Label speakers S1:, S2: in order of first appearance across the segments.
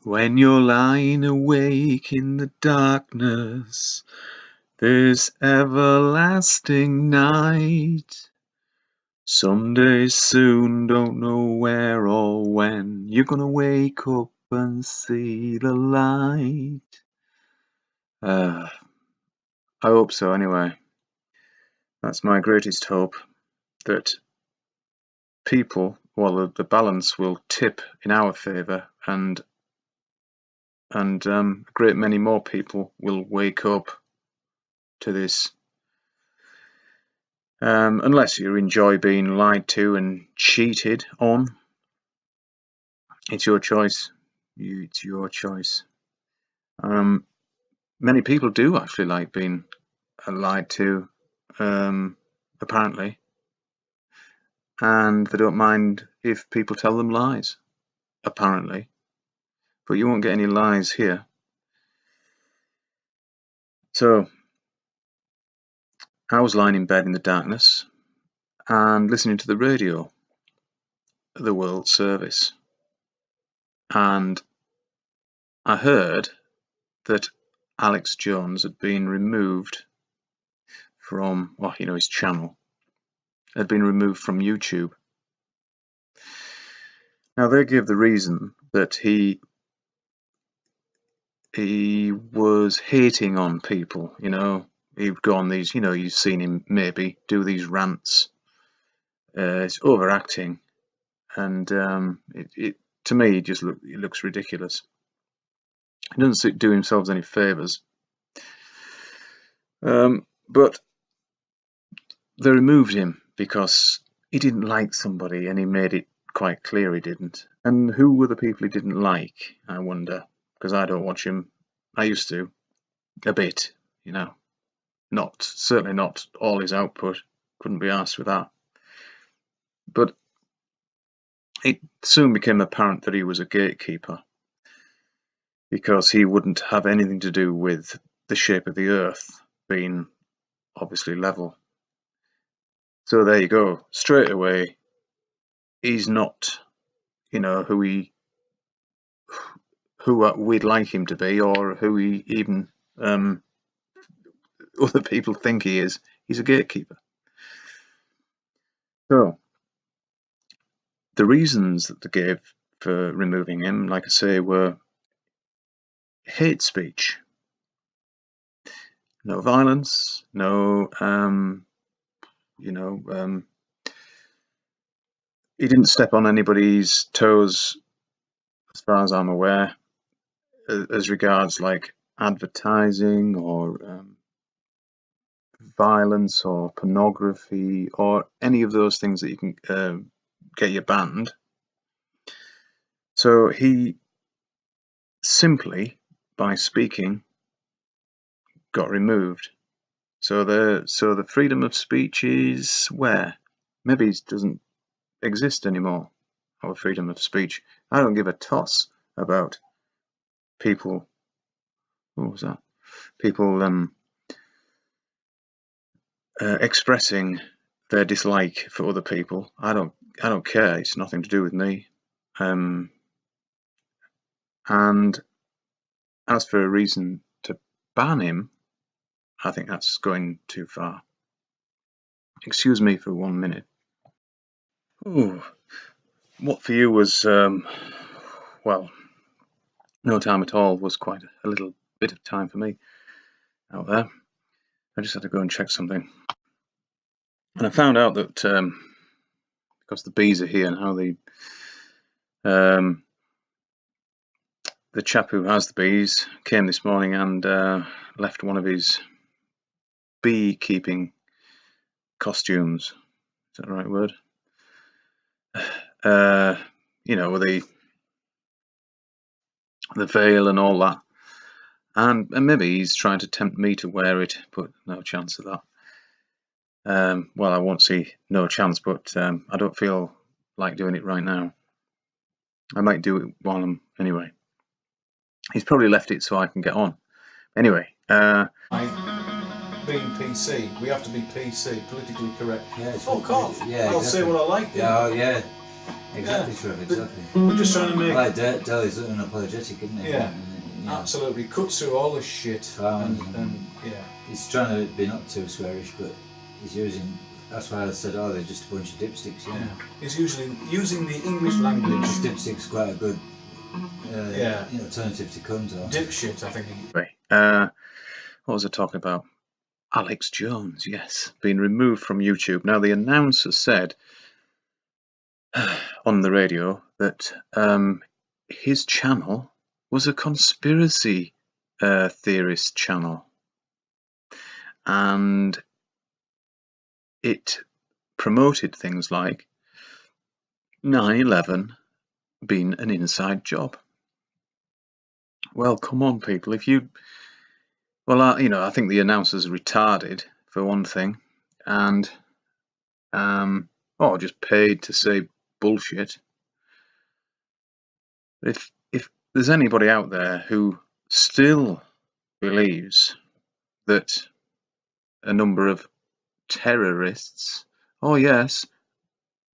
S1: When you're lying awake in the darkness, this everlasting night. Someday soon, don't know where or when, you're gonna wake up and see the light. I hope so, anyway. That's my greatest hope, that people, well, the balance will tip in our favour, and a great many more people will wake up to this. Unless you enjoy being lied to and cheated on, it's your choice. It's your choice. Many people do actually like being lied to, apparently, and they don't mind if people tell them lies, apparently. But you won't get any lies here. So I was lying in bed in the darkness and listening to the radio, the World Service, and I heard that Alex Jones had been removed from, well, his channel had been removed from YouTube. Now they gave the reason that he was hating on people. He'd go on these, you've seen him maybe do these rants. It's overacting, and it to me it looks ridiculous. He doesn't do himself any favors. But they removed him because he didn't like somebody, and he made it quite clear he didn't. And who were the people he didn't like, I wonder? Because I don't watch him. I used to, a bit, certainly not all his output. Couldn't be asked with that. But it soon became apparent that he was a gatekeeper, because he wouldn't have anything to do with the shape of the earth being obviously level. So there you go. Straight away, he's not, who we'd like him to be, or who he even other people think he is. He's a gatekeeper. So the reasons that they gave for removing him, like I say, were hate speech. No violence, no, he didn't step on anybody's toes, as far as I'm aware, as regards like advertising or violence or pornography or any of those things that you can get you banned. So he simply, by speaking, got removed. So the freedom of speech is where? Maybe it doesn't exist anymore, our freedom of speech. I don't give a toss about people. What was that? People expressing their dislike for other people. I don't care. It's nothing to do with me. And as for a reason to ban him, I think that's going too far. Excuse me for 1 minute. Ooh, what for you was, well, no time at all was quite a little bit of time for me out there. I just had to go and check something. And I found out that because the bees are here now, the chap who has the bees came this morning and left one of his beekeeping costumes. Is that the right word? With the veil and all that. And maybe he's trying to tempt me to wear it, but no chance of that. Well, I won't see no chance, but I don't feel like doing it right now. I might do it while I'm anyway. He's probably left it so I can get on. Anyway,
S2: being PC, we have to be PC, politically correct.
S3: Yeah,
S2: Fuck off!
S3: Yeah,
S2: I'll say what I like.
S3: Yeah, yeah.
S2: Exactly, Trev, exactly.
S3: We're just trying to make...
S2: Like Dale's unapologetic, isn't he?
S3: Yeah,
S2: and
S3: absolutely. Cuts through all this shit. And yeah.
S2: He's trying to be not too swearish, but he's using... That's why I said, oh, they're just a bunch of dipsticks, yeah.
S3: He's usually using the English language.
S2: Because dipstick's quite a good alternative to cunt, or...
S3: Dipshit, I think.
S1: What was I talking about? Alex Jones, yes, being removed from YouTube. Now, the announcer said on the radio that his channel was a conspiracy theorist channel, and it promoted things like 9/11 being an inside job. Well, come on, people. If you... Well, I think the announcer's retarded, for one thing, and just paid to say bullshit. If there's anybody out there who still believes that a number of terrorists, oh yes,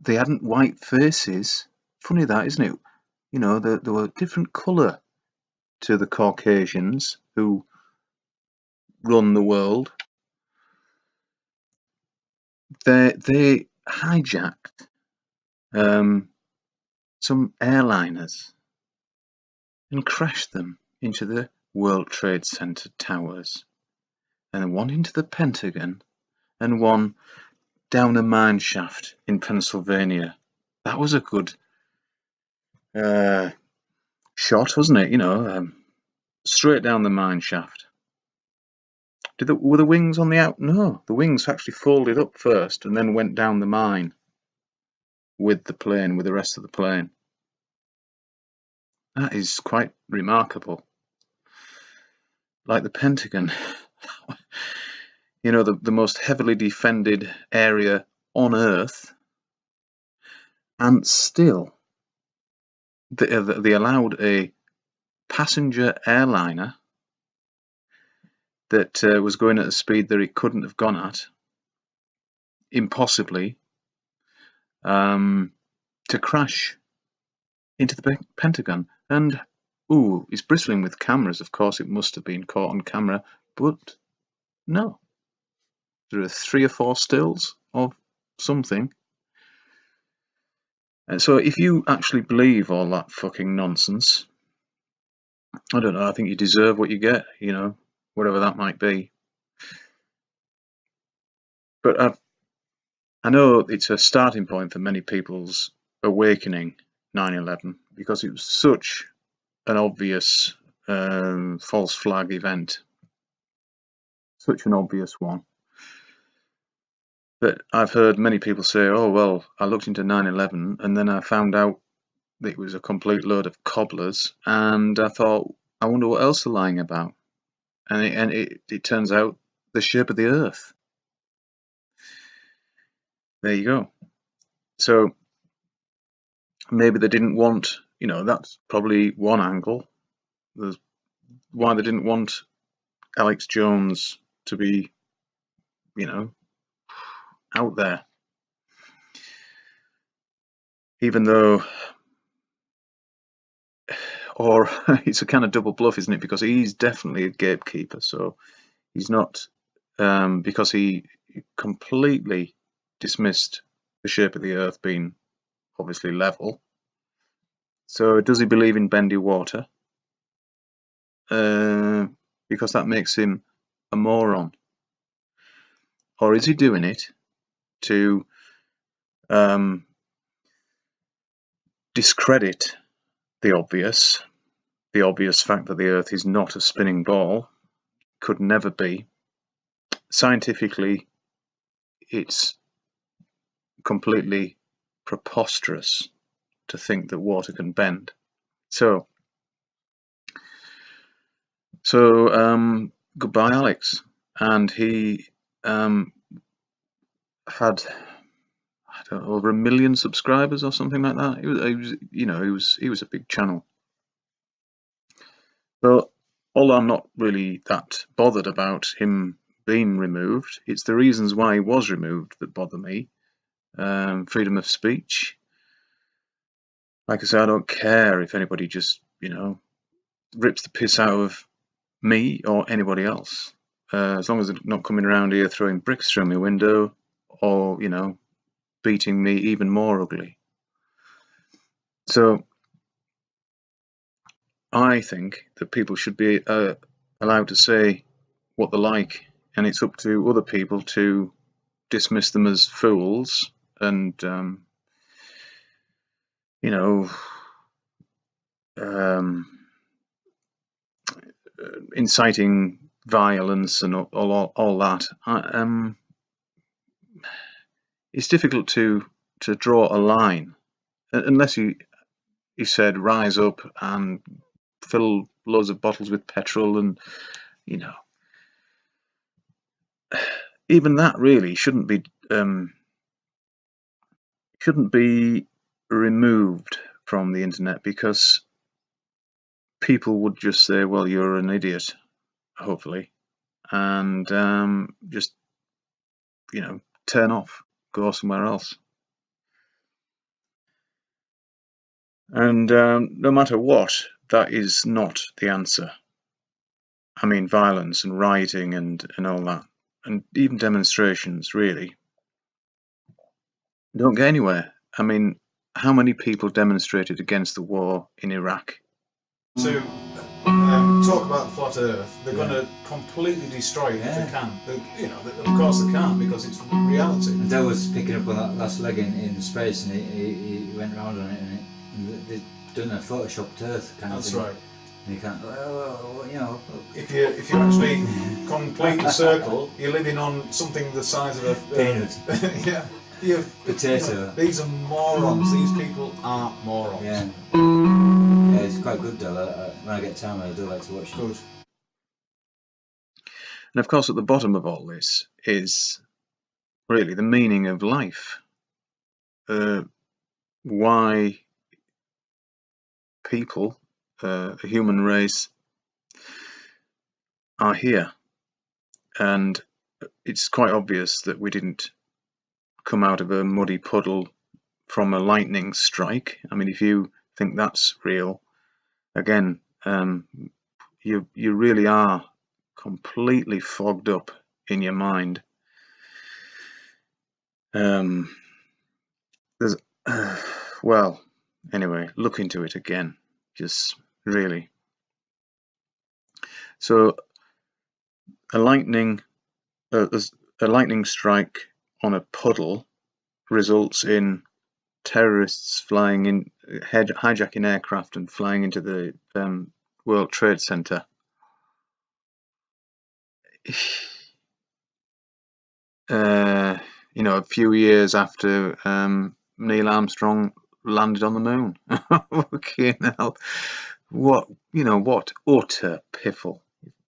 S1: they hadn't white faces. Funny that, isn't it? There were different colour to the Caucasians who run the world. They hijacked some airliners and crashed them into the World Trade Center towers, and one into the Pentagon, and one down a mine shaft in Pennsylvania. That was a good shot, wasn't it? Straight down the mine shaft. Were the wings on the out? No, the wings actually folded up first and then went down the mine with the plane, with the rest of the plane. That is quite remarkable. Like the Pentagon, the most heavily defended area on Earth, and still they allowed a passenger airliner that was going at a speed that it couldn't have gone at, impossibly, to crash into the Pentagon. And it's bristling with cameras. Of course, it must have been caught on camera, but no. There are 3 or 4 stills of something. And so if you actually believe all that fucking nonsense, I don't know, I think you deserve what you get, whatever that might be. But I know it's a starting point for many people's awakening, 9/11, because it was such an obvious false flag event, such an obvious one, that I've heard many people say, oh, well, I looked into 9/11 and then I found out that it was a complete load of cobblers, and I thought, I wonder what else they're lying about. And it turns out the shape of the Earth. There you go. So maybe they didn't want, that's probably one angle. There's why they didn't want Alex Jones to be, out there. Even though, or it's a kind of double bluff, isn't it? Because he's definitely a gatekeeper. So he's not, because he completely dismissed the shape of the Earth being obviously level. So does he believe in bendy water? Because that makes him a moron. Or is he doing it to discredit the obvious fact that the Earth is not a spinning ball, could never be? Scientifically, it's completely preposterous to think that water can bend. So goodbye, Alex. And he had, I don't know, over 1 million subscribers or something like that. He was a big channel. But although I'm not really that bothered about him being removed, it's the reasons why he was removed that bother me. Freedom of speech, like I say, I don't care if anybody just, rips the piss out of me or anybody else. As long as they're not coming around here throwing bricks through my window or, beating me even more ugly. So I think that people should be allowed to say what they like, and it's up to other people to dismiss them as fools and, inciting violence and all that. It's difficult to draw a line unless you said rise up and fill loads of bottles with petrol, and even that really shouldn't be removed from the internet, because people would just say, well, you're an idiot, hopefully, and just turn off, go somewhere else. And no matter what, that is not the answer. I mean, violence and rioting and all that, and even demonstrations, really don't get anywhere. I mean, how many people demonstrated against the war in Iraq?
S3: To talk about the flat Earth, they're going to completely destroy it if they can. Of course they can't, because it's reality.
S2: And Dale was picking up on that last leg in space, and he went round on it, and they've done a photoshopped Earth kind of thing.
S3: That's right.
S2: And you can't,
S3: If you actually complete the circle, you're living on something the size of a
S2: peanut.
S3: Potato. These are morons. These people are morons.
S2: Yeah, it's quite good though. When I get time, I do like to watch it.
S3: Good.
S1: And of course, at the bottom of all this is really the meaning of life. Why people, the human race, are here. And it's quite obvious that we didn't come out of a muddy puddle from a lightning strike. I mean, if you think that's real, again, you really are completely fogged up in your mind. Well, anyway, look into it again, just really. So a lightning strike on a puddle results in terrorists flying in, hijacking aircraft and flying into the World Trade Center. A few years after Neil Armstrong landed on the moon. Okay, now what utter piffle.